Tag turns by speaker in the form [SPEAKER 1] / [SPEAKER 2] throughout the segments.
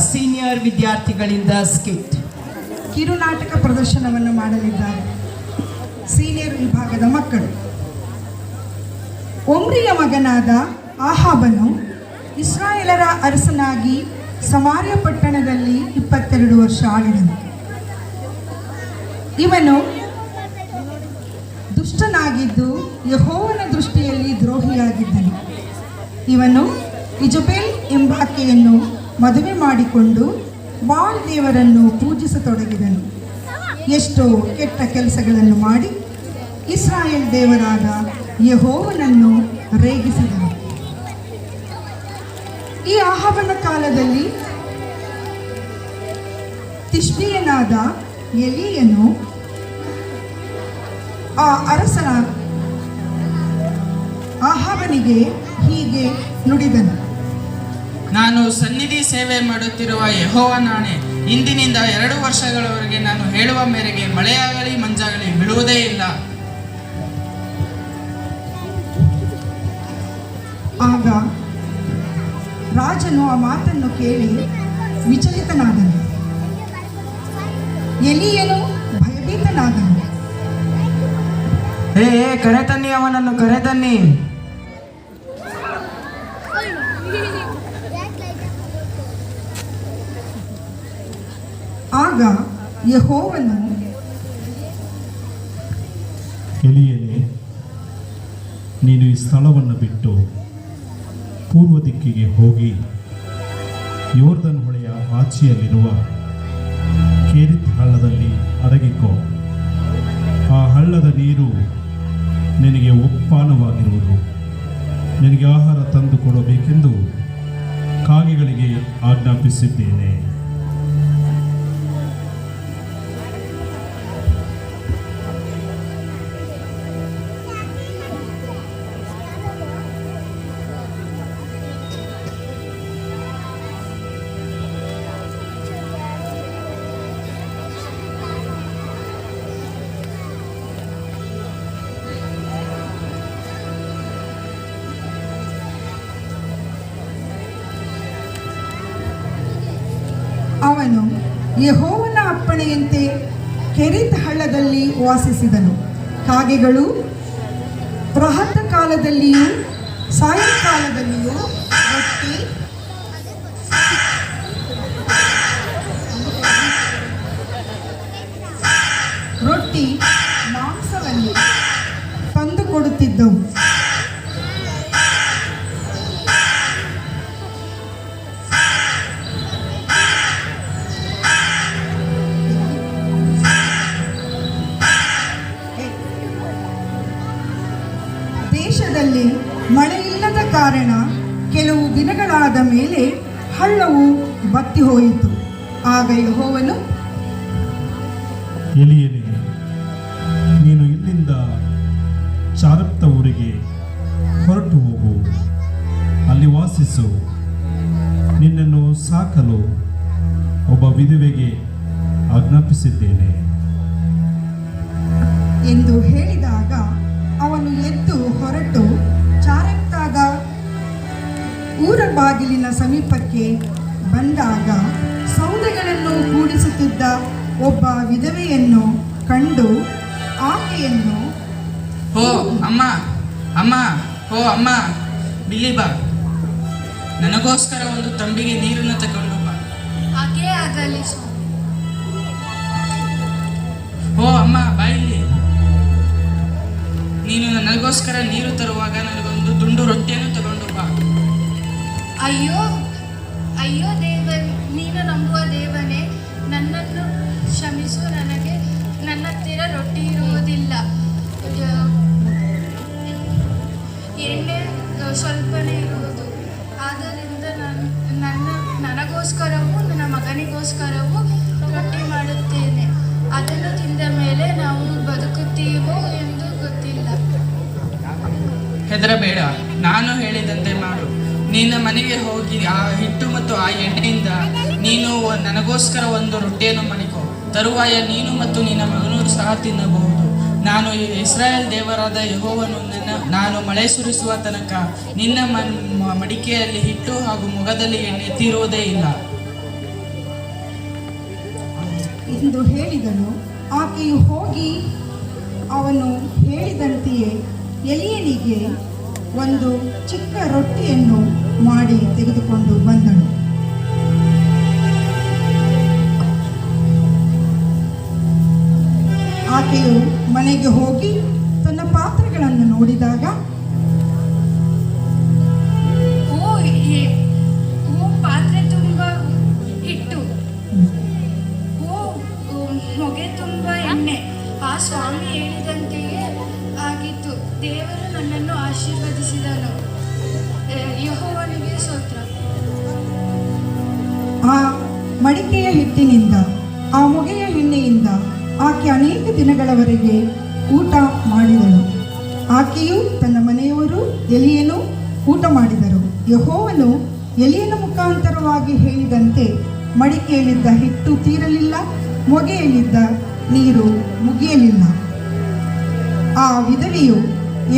[SPEAKER 1] Senior ವಿದ್ಯಾರ್ಥಿಗಳಿಂದ skit.
[SPEAKER 2] ಕಿರುನಾಟಕ ಪ್ರದರ್ಶನವನ್ನು ಮಾಡಲಿದ್ದಾರೆ ಸೀನಿಯರ್ ವಿಭಾಗದ ಮಕ್ಕಳು. ಒಮ್ರಿಯ ಮಗನಾದ ಆಹಾಬನು ಇಸ್ರಾಯೇಲರ ಅರಸನಾಗಿ ಸಮಾರ್ಯ ಪಟ್ಟಣದಲ್ಲಿ 22 ವರ್ಷ ಆಳಿದನು. ಇವನು ದುಷ್ಟನಾಗಿದ್ದು ಯೆಹೋವನ ದೃಷ್ಟಿಯಲ್ಲಿ ದ್ರೋಹಿಯಾಗಿದ್ದನು. ಇವನು ಇಜಬೇಲ್ ಎಂಬಾಕೆಯನ್ನು ಮದುವೆ ಮಾಡಿಕೊಂಡು ಬಾಳ್ ದೇವರನ್ನು ಪೂಜಿಸತೊಡಗಿದನು. ಎಷ್ಟೋ ಕೆಟ್ಟ ಕೆಲಸಗಳನ್ನು ಮಾಡಿ ಇಸ್ರಾಯೇಲ್ ದೇವರಾದ ಯೆಹೋವನನ್ನು ರೇಗಿಸಿದನು. ಈ ಆಹಾಬನ ಕಾಲದಲ್ಲಿ ತಿಷ್ಬೀಯನಾದ ಎಲೀಯನು ಆ ಅರಸನ ಆಹಾಬನಿಗೆ ಹೀಗೆ ನುಡಿದನು.
[SPEAKER 3] ನಾನು ಸನ್ನಿಧಿ ಸೇವೆ ಮಾಡುತ್ತಿರುವ ಯೆಹೋವನಾಣೆ, ಇಂದಿನಿಂದ 2 ವರ್ಷಗಳವರೆಗೆ ನಾನು ಹೇಳುವ ಮೇರೆಗೆ ಮಳೆಯಾಗಲಿ ಮಂಜಾಗಲಿ ಬೀಳುವುದೇ ಇಲ್ಲ.
[SPEAKER 2] ಆಗ ರಾಜನು ಆ ಮಾತನ್ನು ಕೇಳಿ ವಿಚಲಿತನಾದನು. ಎಲೀಯನು ಭಯಭೀತನಾದನು.
[SPEAKER 4] ಕರೆತನ್ನಿ, ಅವನನ್ನು ಕರೆತನ್ನಿ.
[SPEAKER 2] ಆಗ ಯೆಹೋವನು,
[SPEAKER 5] ಎಲೀಯನೇ, ನೀನು ಈ ಸ್ಥಳವನ್ನು ಬಿಟ್ಟು ಪೂರ್ವ ದಿಕ್ಕಿಗೆ ಹೋಗಿ ಯೋರ್ದನ್ ಹೊಳೆಯ ಆಚೆಯಲ್ಲಿರುವ ಕೇರಿತ್ ಹಳ್ಳದಲ್ಲಿ ಅಡಗಿಕೋ. ಆ ಹಳ್ಳದ ನೀರು ನಿನಗೆ ಒಪ್ಪಾನವಾಗಿರುವುದು. ನಿನಗೆ ಆಹಾರ ತಂದು ಕೊಡಬೇಕೆಂದು ಕಾಗೆಗಳಿಗೆ ಆಜ್ಞಾಪಿಸಿದ್ದೇನೆ.
[SPEAKER 2] ಅವನು ಯೆಹೋವನ ಅಪ್ಪಣೆಯಂತೆ ಕೆರಿತ್ ಹಳ್ಳದಲ್ಲಿ ವಾಸಿಸಿದನು. ಕಾಗೆಗಳು ಪ್ರಾತಃ ಕಾಲದಲ್ಲಿಯೂ ಸಾಯಂಕಾಲದಲ್ಲಿಯೂ ರೊಟ್ಟಿ ಮಾಂಸವನ್ನು ತಂದು ಕೊಡುತ್ತಿದ್ದವು. ದೇಶದಲ್ಲಿ ಮಳೆಯಿಲ್ಲದ ಕಾರಣ ಕೆಲವು ದಿನಗಳಾದ ಮೇಲೆ ಹಳ್ಳವು ಬತ್ತಿ ಹೋಯಿತು. ಆಗ ಯೆಹೋವನು,
[SPEAKER 5] ಎಲೀಯನೇ, ನೀನು ಇಲ್ಲಿಂದ ಚಾರಪ್ತ ಊರಿಗೆ ಹೊರಟು ಹೋಗು, ಅಲ್ಲಿ ವಾಸಿಸು. ನಿನ್ನನ್ನು ಸಾಕಲು ಒಬ್ಬ ವಿಧವೆಗೆ ಆಜ್ಞಾಪಿಸಿದ್ದೇನೆ
[SPEAKER 2] ಎಂದು ಹೇಳಿದಾಗ ಅವನು ಎದ್ದು ಹೊರಟು ಚಾರಪ್ತಾದ ಊರ ಬಾಗಿಲಿನ ಸಮೀಪಕ್ಕೆ ಬಂದಾಗ ಸೌದೆಗಳನ್ನು ಕೂಡಿಸುತ್ತಿದ್ದ ಒಬ್ಬ ವಿಧವೆಯನ್ನು ಕಂಡು ಆಕೆಯನ್ನು,
[SPEAKER 3] ಓ ಅಮ್ಮ, ಅಮ್ಮ, ಓ ಅಮ್ಮ, ಬಿಲ್ಲಿ ಬಾ, ನನಗೋಸ್ಕರ ಒಂದು ತಂಬಿಗೆ ನೀರನ್ನು ತಗೊಂಡು ಬಾ.
[SPEAKER 6] ಹಾಗೇ ಆಗಲಿ.
[SPEAKER 3] ಓ ಅಮ್ಮ, ಬಾ ಇಲ್ಲಿ. ನೀನು ನನಗೋಸ್ಕರ ನೀರು ತರುವಾಗ ನನಗೊಂದು ತುಂಡು ರೊಟ್ಟಿಯನ್ನು ತಗೊಂಡು ಬಾ.
[SPEAKER 6] ಅಯ್ಯೋ ಅಯ್ಯೋ ನೀನು ನಂಬುವ ದೇವನೇ, ನನ್ನನ್ನು ಕ್ಷಮಿಸು. ನನ್ನ ಹತ್ತಿರ ರೊಟ್ಟಿ ಇರುವುದಿಲ್ಲ, ಎಣ್ಣೆ ಸ್ವಲ್ಪನೇ ಇರುವುದು. ಆದ್ದರಿಂದ ನನಗೋಸ್ಕರವೂ ನನ್ನ ಮಗನಿಗೋಸ್ಕರವೂ ರೊಟ್ಟಿ ಮಾಡುತ್ತೇನೆ. ಅದನ್ನು ತಿಂದ ಮೇಲೆ ನಾವು ಬದುಕುತ್ತೀವೋ ಎಂದು ಗೊತ್ತಿಲ್ಲ.
[SPEAKER 3] ಹೆದರಬೇಡ, ನಾನು ಹೇಳಿದಂತೆ ಮಾಡು. ನಿನ್ನ ಮನೆಗೆ ಹೋಗಿ ಆ ಹಿಟ್ಟು ಮತ್ತು ಆ ಎಣ್ಣೆಯಿಂದ ನೀನು ನನಗೋಸ್ಕರ ಒಂದು ರೊಟ್ಟಿಯನ್ನು ಮಾಡಿಕೊ. ತರುವಾಯ ನೀನು ಮತ್ತು ನಿನ್ನ ಮಗನೂ ಸಹ ತಿನ್ನಬಹುದು. ನಾನು ಇಸ್ರಾಯೇಲ್ ದೇವರಾದ ಯೆಹೋವನು ನಾನು ಮಳೆ ಸುರಿಸುವ ತನಕ ನಿನ್ನ ಮಡಿಕೆಯಲ್ಲಿ ಹಿಟ್ಟು ಹಾಗೂ ಮೊಗದಲ್ಲಿ ಎಣ್ಣೆ ತೀರುವುದೇ ಇಲ್ಲ
[SPEAKER 2] ಎಂದು ಹೇಳಿದನು. ಆಕೆಯು ಹೋಗಿ ಅವನು ಹೇಳಿದಂತೆಯೇ ಎಲಿಯನಿಗೆ ಒಂದು ಚಿಕ್ಕ ರೊಟ್ಟಿಯನ್ನು ಮಾಡಿ ತೆಗೆದುಕೊಂಡು ಬಂದನು. ಆಕೆಯು ಮನೆಗೆ ಹೋಗಿ ತನ್ನ ಪಾತ್ರೆಗಳನ್ನು ನೋಡಿದಾಗ,
[SPEAKER 6] ಓ ಪಾತ್ರೆ ತುಂಬ ಹಿಟ್ಟು, ಹೊಗೆ ತುಂಬ ಎಣ್ಣೆ, ಆ ಸ್ವಾಮಿ ಹೇಳಿದಂತೆಯೇ ಆಗಿತ್ತು. ದೇವರು ನನ್ನನ್ನು ಆಶೀರ್ವದಿಸಿದನು. ಯೆಹೋವನಿಗೆ ಸ್ತೋತ್ರ.
[SPEAKER 2] ಆ ಮಡಿಕೆಯ ಹಿಟ್ಟಿನಿಂದ ಆ ಹೊಗೆಯ ಎಣ್ಣೆಯಿಂದ ಆಕೆ ಅನೇಕ ದಿನಗಳವರೆಗೆ ಊಟ ಮಾಡಿದಳು. ಆಕೆಯು ತನ್ನ ಮನೆಯವರು ಎಲಿಯನು ಊಟ ಮಾಡಿದರು. ಯೆಹೋವನು ಎಲಿಯನ ಮುಖಾಂತರವಾಗಿ ಹೇಳಿದಂತೆ ಮಡಿಕೆಯಲ್ಲಿದ್ದ ಹಿಟ್ಟು ತೀರಲಿಲ್ಲ, ಮೊಗೆಯಲ್ಲಿದ್ದ ನೀರು ಮುಗಿಯಲಿಲ್ಲ. ಆ ವಿಧವೆಯು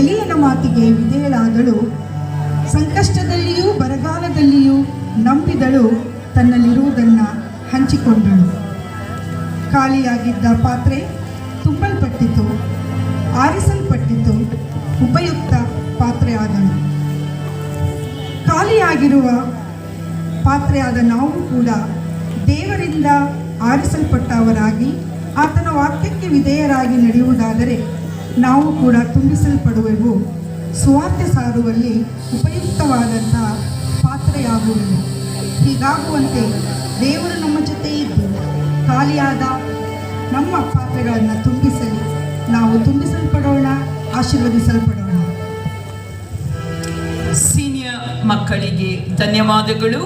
[SPEAKER 2] ಎಲಿಯನ ಮಾತಿಗೆ ವಿಧೇಯಳಾದಳು. ಸಂಕಷ್ಟದಲ್ಲಿಯೂ ಬರಗಾಲದಲ್ಲಿಯೂ ನಂಬಿದಳು. ತನ್ನಲ್ಲಿರುವುದನ್ನು ಹಂಚಿಕೊಂಡಳು. ಖಾಲಿಯಾಗಿದ್ದ ಪಾತ್ರೆ ತುಂಬಲ್ಪಟ್ಟಿತು, ಆರಿಸಲ್ಪಟ್ಟಿತು, ಉಪಯುಕ್ತ ಪಾತ್ರೆಯಾದಳು. ಖಾಲಿಯಾಗಿರುವ ಪಾತ್ರೆಯಾದ ನಾವು ಕೂಡ ದೇವರಿಂದ ಆರಿಸಲ್ಪಟ್ಟವರಾಗಿ ಆತನ ವಾಕ್ಯಕ್ಕೆ ವಿಧೇಯರಾಗಿ ನಡೆಯುವುದಾದರೆ ನಾವು ಕೂಡ ತುಂಬಿಸಲ್ಪಡುವೆವು. ಸುವಾರ್ತೆ ಸಾರುವಲ್ಲಿ ಉಪಯುಕ್ತವಾದಂಥ ಪಾತ್ರೆಯಾಗುವೆವು. ಹೀಗಾಗುವಂತೆ ದೇವರು ನಮ್ಮ ಜೊತೆ ಇದ್ದು ಖಾಲಿಯಾದ ನಮ್ಮ ಪಾತ್ರೆಗಳನ್ನು ತುಂಬಿಸಲಿ. ನಾವು ತುಂಬಿಸಲ್ಪಡೋಣ, ಆಶೀರ್ವದಿಸಲ್ಪಡೋಣ.
[SPEAKER 1] ಸೀನಿಯರ್ ಮಕ್ಕಳಿಗೆ ಧನ್ಯವಾದಗಳು.